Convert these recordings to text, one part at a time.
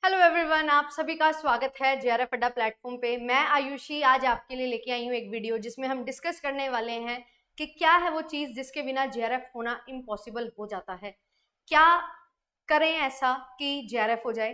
Hello everyone, आप सभी का स्वागत है जेआरएफ अड्डा प्लेटफॉर्म पे। मैं आयुषी आज आपके लिए लेके आई हूँ एक वीडियो जिसमें हम डिस्कस करने वाले हैं कि क्या है वो चीज़ जिसके बिना जेआरएफ होना इम्पॉसिबल हो जाता है। क्या करें ऐसा कि जेआरएफ हो जाए?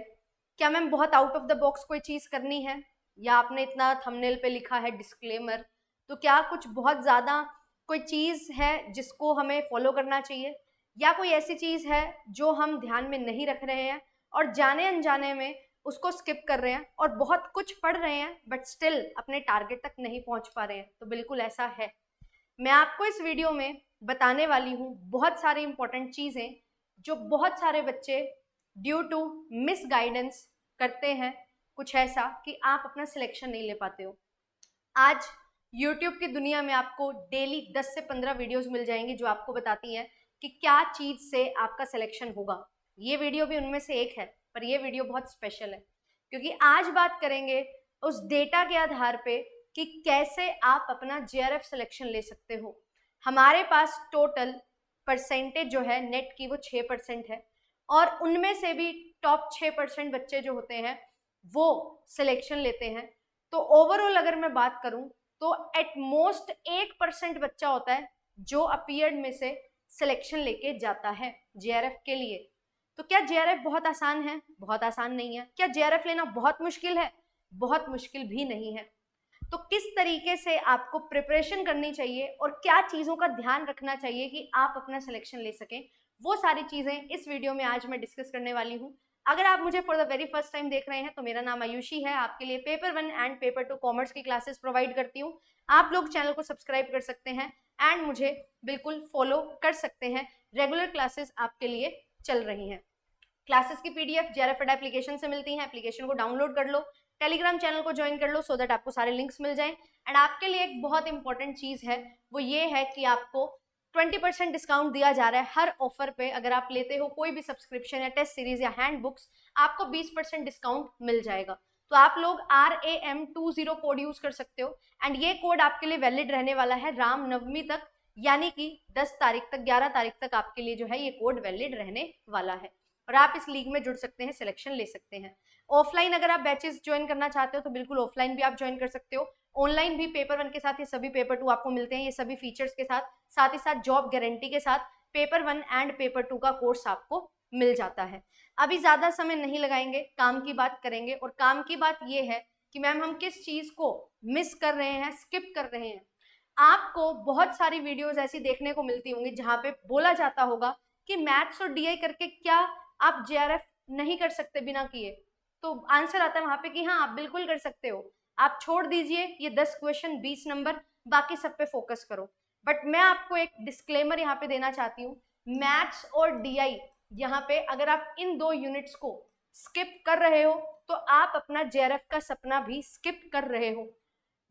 क्या मैम बहुत आउट ऑफ द बॉक्स कोई चीज़ करनी है, या आपने इतना थंबनेल पे लिखा है डिस्क्लेमर, तो क्या कुछ बहुत ज़्यादा कोई चीज़ है जिसको हमें फॉलो करना चाहिए, या कोई ऐसी चीज़ है जो हम ध्यान में नहीं रख रहे हैं और जाने अनजाने में उसको स्किप कर रहे हैं और बहुत कुछ पढ़ रहे हैं बट स्टिल अपने टारगेट तक नहीं पहुंच पा रहे हैं? तो बिल्कुल ऐसा है। मैं आपको इस वीडियो में बताने वाली हूँ बहुत सारी इंपॉर्टेंट चीज़ें जो बहुत सारे बच्चे ड्यू टू मिस गाइडेंस करते हैं, कुछ ऐसा कि आप अपना सिलेक्शन नहीं ले पाते हो। आज यूट्यूब की दुनिया में आपको डेली 10 से 15 वीडियोस मिल जाएंगी जो आपको बताती हैं कि क्या चीज़ से आपका सिलेक्शन होगा। ये वीडियो भी उनमें से एक है, पर ये वीडियो बहुत स्पेशल है क्योंकि आज बात करेंगे उस डेटा के आधार पे कि कैसे आप अपना जेआरएफ सिलेक्शन ले सकते हो। हमारे पास टोटल परसेंटेज जो है नेट की वो 6% है और उनमें से भी टॉप 6% बच्चे जो होते हैं वो सिलेक्शन लेते हैं। तो ओवरऑल अगर मैं बात करूं तो एट मोस्ट 1% बच्चा होता है जो अपीयर्ड में से सिलेक्शन लेके जाता है जेआरएफ के लिए। तो क्या जेआरएफ बहुत आसान है? बहुत आसान नहीं है। क्या जेआरएफ लेना बहुत मुश्किल है? बहुत मुश्किल भी नहीं है। तो किस तरीके से आपको प्रिपरेशन करनी चाहिए और क्या चीज़ों का ध्यान रखना चाहिए कि आप अपना सिलेक्शन ले सकें, वो सारी चीज़ें इस वीडियो में आज मैं डिस्कस करने वाली हूँ। अगर आप मुझे for the very first time देख रहे हैं तो मेरा नाम आयुषी है, आपके लिए पेपर 1 एंड पेपर 2 कॉमर्स की क्लासेस प्रोवाइड करती हूँ। आप लोग चैनल को सब्सक्राइब कर सकते हैं एंड मुझे बिल्कुल फॉलो कर सकते हैं। रेगुलर क्लासेस आपके लिए चल रही हैं। क्लासेस की पीडीएफ जेआरएफ अड्डा एप्लीकेशन से मिलती है। एप्लीकेशन को डाउनलोड कर लो, टेलीग्राम चैनल को ज्वाइन कर लो सो दैट आपको सारे लिंक्स मिल जाएं। एंड आपके लिए एक बहुत इंपॉर्टेंट चीज है, वो ये है कि आपको 20% डिस्काउंट दिया जा रहा है हर ऑफर पे। अगर आप लेते हो कोई भी सब्सक्रिप्शन या टेस्ट सीरीज या हैंड बुक्स, आपको 20% डिस्काउंट मिल जाएगा। तो आप लोग RAM20 कोड यूज कर सकते हो एंड ये कोड आपके लिए वैलिड रहने वाला है रामनवमी तक, यानी कि 10 तारीख तक, 11 तारीख तक आपके लिए जो है ये कोड वैलिड रहने वाला है और आप इस लीग में जुड़ सकते हैं, सिलेक्शन ले सकते हैं। ऑफलाइन अगर आप बैचेस ज्वाइन करना चाहते हो तो बिल्कुल ऑफलाइन भी आप ज्वाइन कर सकते हो। ऑनलाइन भी पेपर 1 के साथ ये सभी पेपर 2 आपको मिलते हैं, ये सभी फीचर्स के साथ, साथ ही साथ जॉब गारंटी के साथ पेपर 1 एंड पेपर 2 का कोर्स आपको मिल जाता है। अभी ज्यादा समय नहीं लगाएंगे, काम की बात करेंगे। और काम की बात ये है कि मैम हम किस चीज को मिस कर रहे हैं, स्किप कर रहे हैं। आपको बहुत सारी वीडियोस ऐसी देखने को मिलती होंगी जहां पे बोला जाता होगा कि मैथ्स और डीआई करके क्या आप जेआरएफ नहीं कर सकते बिना किए? तो आंसर आता है वहां पे कि हाँ, आप बिल्कुल कर सकते हो। आप छोड़ दीजिए ये 10 क्वेश्चन, 20 नंबर, बाकी सब पे फोकस करो। बट मैं आपको एक डिस्क्लेमर यहाँ पे देना चाहती हूँ। मैथ्स और डीआई, यहाँ पे अगर आप इन 2 यूनिट्स को स्किप कर रहे हो तो आप अपना जेआरएफ का सपना भी स्किप कर रहे हो।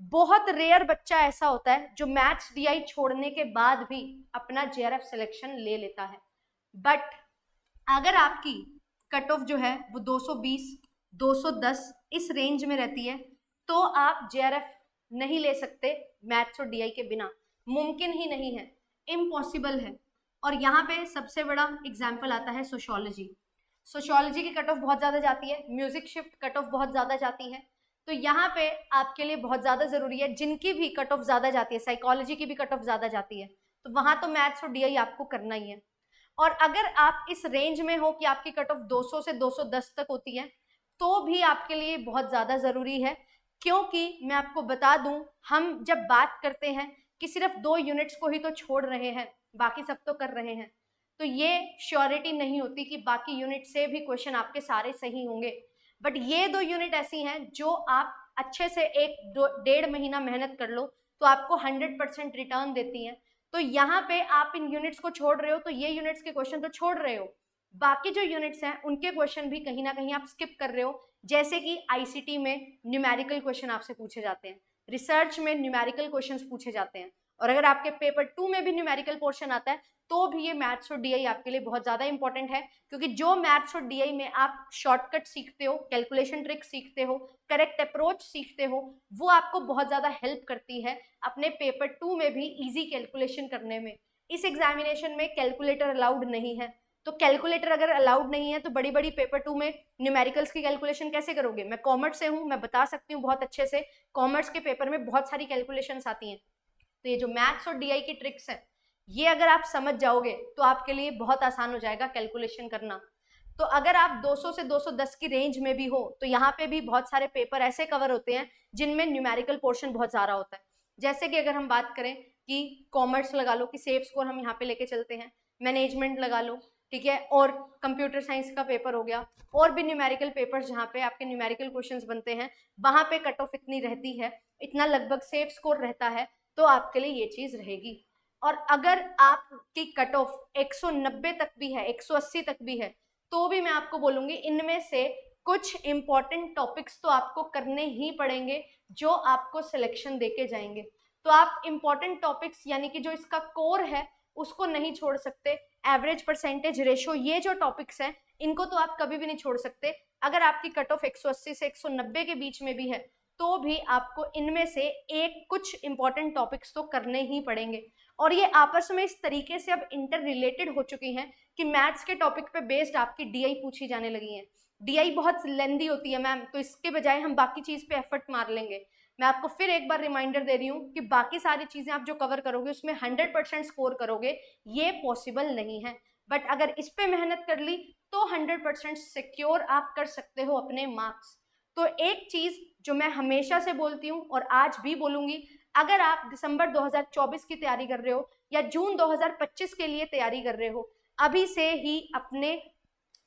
बहुत रेयर बच्चा ऐसा होता है जो मैथ्स डीआई छोड़ने के बाद भी अपना जेआरएफ सिलेक्शन ले लेता है। बट अगर आपकी कट ऑफ जो है वो 220, 210 इस रेंज में रहती है तो आप जेआरएफ नहीं ले सकते मैथ्स और डीआई के बिना। मुमकिन ही नहीं है, इम्पॉसिबल है। और यहाँ पे सबसे बड़ा एग्जाम्पल आता है सोशियोलॉजी। सोशियोलॉजी की कट ऑफ बहुत ज़्यादा जाती है, म्यूजिक शिफ्ट कट ऑफ बहुत ज़्यादा जाती है। तो यहाँ पे आपके लिए बहुत ज़्यादा ज़रूरी है, जिनकी भी कट ऑफ ज़्यादा जाती है, साइकोलॉजी की भी कट ऑफ ज़्यादा जाती है, तो वहाँ तो मैथ्स और डीआई आपको करना ही है। और अगर आप इस रेंज में हो कि आपकी कट ऑफ 200 से 210 तक होती है तो भी आपके लिए बहुत ज़्यादा ज़रूरी है। क्योंकि मैं आपको बता दूं, हम जब बात करते हैं कि सिर्फ 2 यूनिट्स को ही तो छोड़ रहे हैं, बाकी सब तो कर रहे हैं, तो ये श्योरिटी नहीं होती कि बाकी यूनिट से भी क्वेश्चन आपके सारे सही होंगे। बट ये 2 यूनिट ऐसी हैं जो आप अच्छे से 1-1.5 महीना मेहनत कर लो तो आपको 100% रिटर्न देती हैं। तो यहाँ पे आप इन यूनिट्स को छोड़ रहे हो तो ये यूनिट्स के क्वेश्चन तो छोड़ रहे हो, बाकी जो यूनिट्स हैं उनके क्वेश्चन भी कहीं ना कहीं आप स्किप कर रहे हो। जैसे कि आईसीटी में न्यूमेरिकल क्वेश्चन आपसे पूछे जाते हैं, रिसर्च में न्यूमेरिकल क्वेश्चंस पूछे जाते हैं, और अगर आपके पेपर 2 में भी न्यूमेरिकल पोर्शन आता है तो भी ये मैथ्स और डीआई आपके लिए बहुत ज़्यादा इंपॉर्टेंट है। क्योंकि जो मैथ्स और डीआई में आप शॉर्टकट सीखते हो, कैलकुलेशन ट्रिक सीखते हो, करेक्ट अप्रोच सीखते हो, वो आपको बहुत ज़्यादा हेल्प करती है अपने पेपर 2 में भी इजी कैलकुलेशन करने में। इस एग्जामिनेशन में कैलकुलेटर अलाउड नहीं है, तो कैलकुलेटर अगर अलाउड नहीं है तो बड़ी बड़ी पेपर 2 में न्यूमेरिकल्स की कैलकुलेशन कैसे करोगे? मैं कॉमर्स से हूँ, मैं बता सकती हूँ बहुत अच्छे से, कॉमर्स के पेपर में बहुत सारी कैलकुलेशंस आती हैं। तो ये जो मैथ्स और डीआई की ट्रिक्स हैं, ये अगर आप समझ जाओगे तो आपके लिए बहुत आसान हो जाएगा कैलकुलेशन करना। तो अगर आप 200 से 210 की रेंज में भी हो तो यहाँ पे भी बहुत सारे पेपर ऐसे कवर होते हैं जिनमें न्यूमेरिकल पोर्शन बहुत ज़्यादा होता है। जैसे कि अगर हम बात करें कि कॉमर्स लगा लो कि सेफ स्कोर हम यहाँ पे लेके चलते हैं, मैनेजमेंट लगा लो, ठीक है, और कंप्यूटर साइंस का पेपर हो गया, और भी न्यूमेरिकल पेपर्स जहाँ पे आपके न्यूमेरिकल क्वेश्चंस बनते हैं, वहाँ पे कट ऑफ इतनी रहती है, इतना लगभग सेफ स्कोर रहता है, तो आपके लिए ये चीज़ रहेगी। और अगर आपकी कट ऑफ 190 तक भी है, 180 तक भी है, तो भी मैं आपको बोलूंगी इनमें से कुछ इंपॉर्टेंट टॉपिक्स तो आपको करने ही पड़ेंगे जो आपको सिलेक्शन देके जाएंगे। तो आप इंपॉर्टेंट टॉपिक्स यानी कि जो इसका कोर है उसको नहीं छोड़ सकते। एवरेज, परसेंटेज, रेशो, ये जो टॉपिक्स हैं इनको तो आप कभी भी नहीं छोड़ सकते। अगर आपकी कट ऑफ 180 से 190 के बीच में भी है तो भी आपको इनमें से एक कुछ इंपॉर्टेंट टॉपिक्स तो करने ही पड़ेंगे। और ये आपस में इस तरीके से अब इंटर रिलेटेड हो चुकी हैं कि मैथ्स के टॉपिक पे बेस्ड आपकी डीआई पूछी जाने लगी है। डीआई बहुत लेंदी होती है मैम, तो इसके बजाय हम बाकी चीज पे एफर्ट मार लेंगे। मैं आपको फिर एक बार रिमाइंडर दे रही हूँ कि बाकी सारी चीजें आप जो कवर करोगे उसमें 100% स्कोर करोगे, ये पॉसिबल नहीं है। बट अगर इस पे मेहनत कर ली तो 100% सिक्योर आप कर सकते हो अपने मार्क्स। तो एक चीज जो मैं हमेशा से बोलती हूँ और आज भी बोलूंगी, अगर आप दिसंबर 2024 की तैयारी कर रहे हो या जून 2025 के लिए तैयारी कर रहे हो, अभी से ही अपने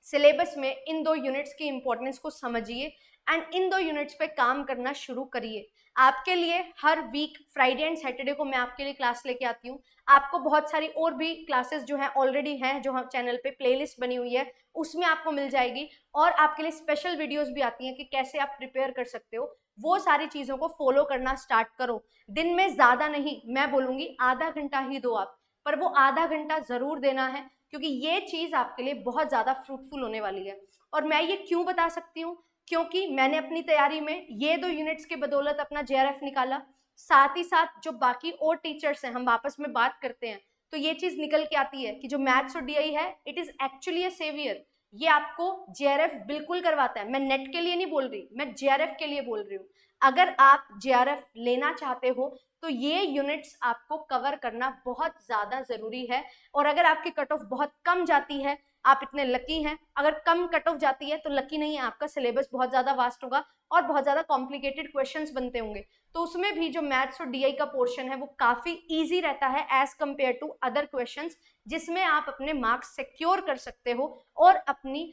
सिलेबस में इन 2 यूनिट्स की इंपॉर्टेंस को समझिए एंड इन 2 यूनिट्स पे काम करना शुरू करिए। आपके लिए हर वीक फ्राइडे एंड सैटरडे को मैं आपके लिए क्लास लेके आती हूँ। आपको बहुत सारी और भी क्लासेस जो हैं ऑलरेडी हैं, जो हम चैनल पे प्लेलिस्ट बनी हुई है उसमें आपको मिल जाएगी, और आपके लिए स्पेशल वीडियोस भी आती हैं कि कैसे आप प्रिपेयर कर सकते हो। वो सारी चीज़ों को फॉलो करना स्टार्ट करो। दिन में ज़्यादा नहीं, मैं बोलूँगी आधा घंटा ही दो आप, पर वो आधा घंटा ज़रूर देना है क्योंकि ये चीज़ आपके लिए बहुत ज़्यादा फ्रूटफुल होने वाली है। और मैं ये क्यों बता सकती हूँ, क्योंकि मैंने अपनी तैयारी में ये 2 यूनिट्स की बदौलत अपना जेआरएफ निकाला, साथ ही साथ जो बाकी और टीचर्स हैं हम आपस में बात करते हैं तो ये चीज़ निकल के आती है कि जो मैथ्स और डीआई है it is actually a saviour. ये आपको जेआरएफ बिल्कुल करवाता है। मैं नेट के लिए नहीं बोल रही, मैं जेआरएफ के लिए बोल रही हूँ। अगर आप जेआरएफ लेना चाहते हो तो ये यूनिट्स आपको कवर करना बहुत ज़्यादा ज़रूरी है। और अगर आपकी कट ऑफ बहुत कम जाती है, आप इतने लकी हैं, अगर कम कट ऑफ जाती है तो लकी नहीं है, आपका सिलेबस बहुत ज़्यादा वास्ट होगा और बहुत ज़्यादा कॉम्प्लिकेटेड क्वेश्चंस बनते होंगे, तो उसमें भी जो मैथ्स और डीआई का पोर्शन है वो काफ़ी ईजी रहता है as compare to other questions, जिसमें आप अपने मार्क्स सिक्योर कर सकते हो और अपनी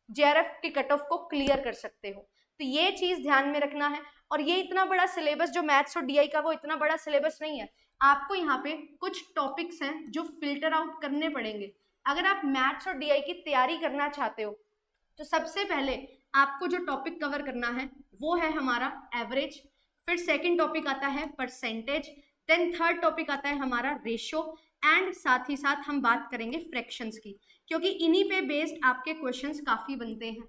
जेआरएफ की कट ऑफ को क्लियर कर सकते हो। तो ये चीज़ ध्यान में रखना है। और ये इतना बड़ा सिलेबस जो मैथ्स और डीआई का, वो इतना बड़ा सिलेबस नहीं है। आपको यहाँ पे कुछ टॉपिक्स हैं जो फिल्टर आउट करने पड़ेंगे। अगर आप मैथ्स और डीआई की तैयारी करना चाहते हो तो सबसे पहले आपको जो टॉपिक कवर करना है वो है हमारा एवरेज, फिर सेकंड टॉपिक आता है परसेंटेज, देन थर्ड टॉपिक आता है हमारा रेशो, एंड साथ ही साथ हम बात करेंगे फ्रैक्शंस की, क्योंकि इन्हीं पे बेस्ड आपके क्वेश्चंस काफ़ी बनते हैं।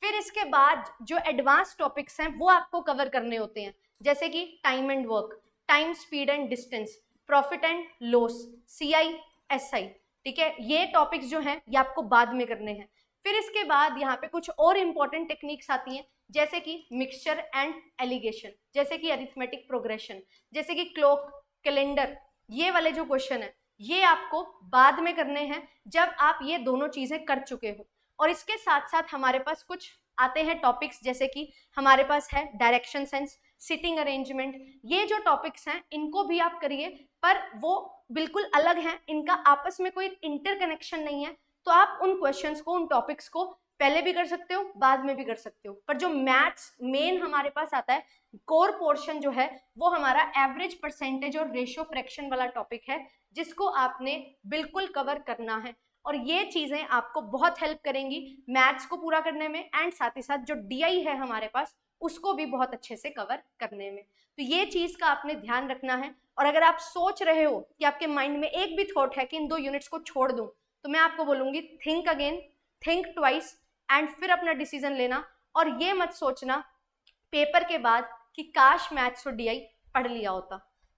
फिर इसके बाद जो एडवांस टॉपिक्स हैं वो आपको कवर करने होते हैं, जैसे कि time and work, time, speed and distance, profit and loss, CI, SI, ठीक है। ये टॉपिक्स जो हैं ये आपको बाद में करने हैं। फिर इसके बाद यहाँ पे कुछ और इंपॉर्टेंट टेक्निक्स आती हैं, जैसे कि मिक्सचर एंड एलिगेशन, जैसे कि अरिथमेटिक प्रोग्रेशन, जैसे कि क्लॉक, कैलेंडर, ये वाले जो क्वेश्चन है ये आपको बाद में करने हैं जब आप ये दोनों चीजें कर चुके हो। और इसके साथ साथ हमारे पास कुछ आते हैं टॉपिक्स, जैसे कि हमारे पास है डायरेक्शन सेंस, सिटिंग अरेंजमेंट। ये जो टॉपिक्स हैं इनको भी आप करिए, पर वो बिल्कुल अलग हैं, इनका आपस में कोई इंटरकनेक्शन नहीं है। तो आप उन क्वेश्चंस को, उन टॉपिक्स को पहले भी कर सकते हो, बाद में भी कर सकते हो। पर जो मैथ्स मेन हमारे पास आता है, कोर पोर्शन जो है वो हमारा एवरेज, परसेंटेज और रेशियो फ्रैक्शन वाला टॉपिक है, जिसको आपने बिल्कुल कवर करना है। और ये चीजें आपको बहुत हेल्प करेंगी मैथ्स को पूरा करने में, एंड साथ ही साथ जो डीआई है हमारे पास उसको भी बहुत अच्छे से कवर करने में। तो ये चीज का आपने ध्यान रखना है। और अगर आप सोच रहे हो कि आपके माइंड में एक भी थॉट है कि इन 2 यूनिट्स को छोड़ दूं, तो मैं आपको बोलूंगी think again, think twice, and फिर अपना डिसीजन लेना। और ये मत सोचना पेपर के बाद कि काश मैथ्स और डीआई पढ़ लिया होता।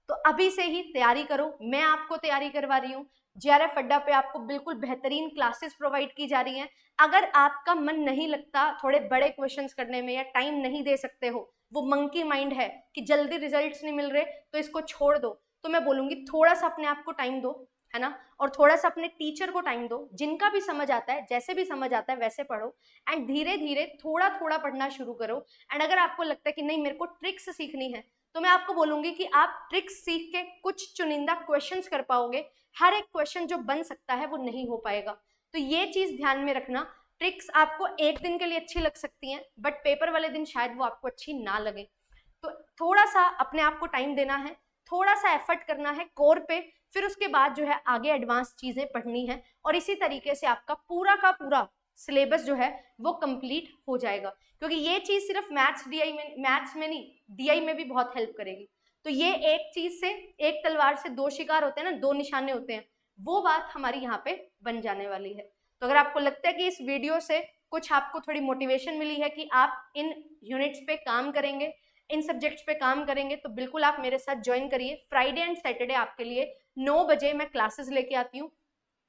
तो अभी से ही तैयारी करो, मैं आपको तैयारी करवा रही हूँ। जेआरएफ अड्डा पे आपको बिल्कुल बेहतरीन क्लासेस प्रोवाइड की जा रही हैं। अगर आपका मन नहीं लगता थोड़े बड़े क्वेश्चंस करने में या टाइम नहीं दे सकते हो, वो मंकी माइंड है कि जल्दी रिजल्ट्स नहीं मिल रहे तो इसको छोड़ दो, तो मैं बोलूंगी थोड़ा सा अपने आप को टाइम दो, है ना, और थोड़ा सा अपने टीचर को टाइम दो। जिनका भी समझ आता है, जैसे भी समझ आता है वैसे पढ़ो, एंड धीरे धीरे थोड़ा थोड़ा पढ़ना शुरू करो। एंड अगर आपको लगता है कि नहीं मेरे को ट्रिक्स सीखनी है, तो मैं आपको बोलूंगी कि आप ट्रिक्स सीख के कुछ चुनिंदा क्वेश्चंस कर पाओगे। हर एक क्वेश्चन जो बन सकता है वो नहीं हो पाएगा, तो ये चीज ध्यान में रखना। ट्रिक्स आपको एक दिन के लिए अच्छी लग सकती हैं, बट पेपर वाले दिन शायद वो आपको अच्छी ना लगे। तो थोड़ा सा अपने आप को टाइम देना है, थोड़ा सा एफर्ट करना है कोर पे, फिर उसके बाद जो है आगे एडवांस चीजें पढ़नी है, और इसी तरीके से आपका पूरा का पूरा सिलेबस जो है वो कंप्लीट हो जाएगा। क्योंकि ये चीज सिर्फ मैथ्स में नहीं, डीआई में भी बहुत हेल्प करेगी। तो ये एक चीज से, एक तलवार से दो शिकार होते हैं ना, दो निशाने होते हैं, वो बात हमारी यहाँ पे बन जाने वाली है। तो अगर आपको लगता है कि इस वीडियो से कुछ आपको थोड़ी मोटिवेशन मिली है कि आप इन यूनिट्स पे काम करेंगे, इन सब्जेक्ट्स पे काम करेंगे, तो बिल्कुल आप मेरे साथ ज्वाइन करिए। फ्राइडे एंड सैटरडे आपके लिए 9 बजे मैं क्लासेस लेके आती हूँ।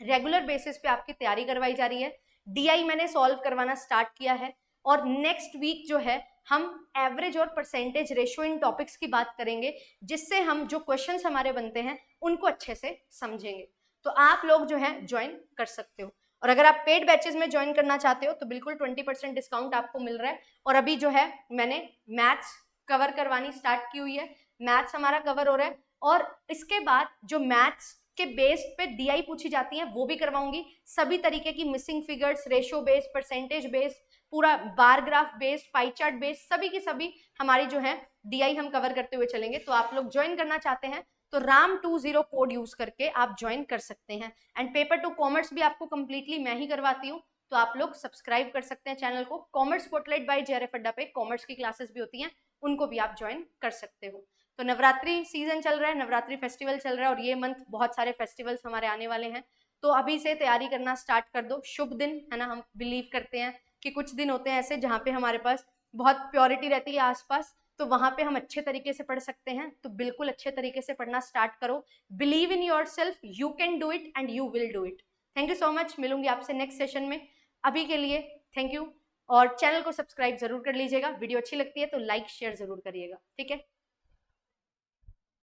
रेगुलर बेसिस पे आपकी तैयारी करवाई जा रही है। डीआई मैंने सॉल्व करवाना स्टार्ट किया है, और नेक्स्ट वीक जो है हम एवरेज और परसेंटेज रेशियो इन टॉपिक्स की बात करेंगे, जिससे हम जो क्वेश्चंस हमारे बनते हैं उनको अच्छे से समझेंगे। तो आप लोग जो है ज्वाइन कर सकते हो, और अगर आप पेड बैचेस में ज्वाइन करना चाहते हो तो बिल्कुल 20% डिस्काउंट आपको मिल रहा है। और अभी जो है मैंने मैथ्स कवर करवानी स्टार्ट की हुई है, मैथ्स हमारा कवर हो रहा है, और इसके बाद जो मैथ्स के बेस पे डीआई पूछी जाती है वो भी करवाऊंगी। सभी तरीके की missing figures, ratio based, percentage based, पूरा bar graph based, pie chart based, सभी की सभी हमारी जो है डीआई हम कवर करते हुए चलेंगे। तो आप लोग ज्वाइन करना चाहते हैं तो RAM20 कोड यूज करके आप ज्वाइन कर सकते हैं। एंड पेपर टू कॉमर्स भी आपको कंप्लीटली मैं ही करवाती हूँ, तो आप लोग सब्सक्राइब कर सकते हैं चैनल को। कॉमर्स स्पॉटलाइट बाय जेआरएफ अड्डा पे कॉमर्स की क्लासेस भी होती हैं, उनको भी आप ज्वाइन कर सकते हो। तो नवरात्रि सीजन चल रहा है, नवरात्रि फेस्टिवल चल रहा है, और ये मंथ बहुत सारे फेस्टिवल्स हमारे आने वाले हैं, तो अभी से तैयारी करना स्टार्ट कर दो। शुभ दिन है ना, हम बिलीव करते हैं कि कुछ दिन होते हैं ऐसे जहाँ पे हमारे पास बहुत प्योरिटी रहती है आसपास, तो वहां पे हम अच्छे तरीके से पढ़ सकते हैं। तो बिल्कुल अच्छे तरीके से पढ़ना स्टार्ट करो। Believe in your self, you can do it and you will do it. Thank you so much, मिलूंगी आपसे नेक्स्ट सेशन में। अभी के लिए थैंक यू, और चैनल को सब्सक्राइब जरूर कर लीजिएगा। वीडियो अच्छी लगती है तो लाइक शेयर जरूर करिएगा, ठीक है।